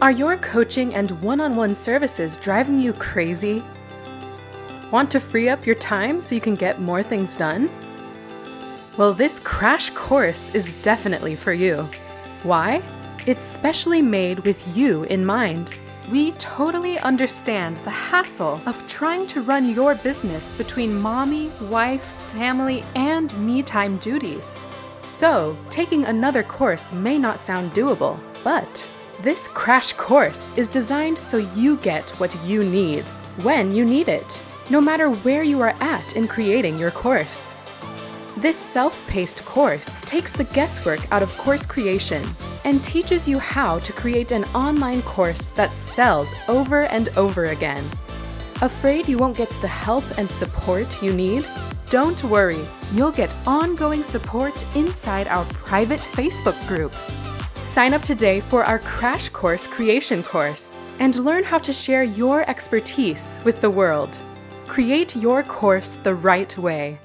Are your coaching and one-on-one services driving you crazy? Want to free up your time so you can get more things done? Well, this crash course is definitely for you. Why? It's specially made with you in mind. We totally understand the hassle of trying to run your business between mommy, wife, family, and me-time duties. So, taking another course may not sound doable, but this crash course is designed so you get what you need, when you need it, no matter where you are at in creating your course. This self-paced course takes the guesswork out of course creation and teaches you how to create an online course that sells over and over again. Afraid you won't get the help and support you need? Don't worry, you'll get ongoing support inside our private Facebook group. Sign up today for our Crash Course Creation course and learn how to share your expertise with the world. Create your course the right way.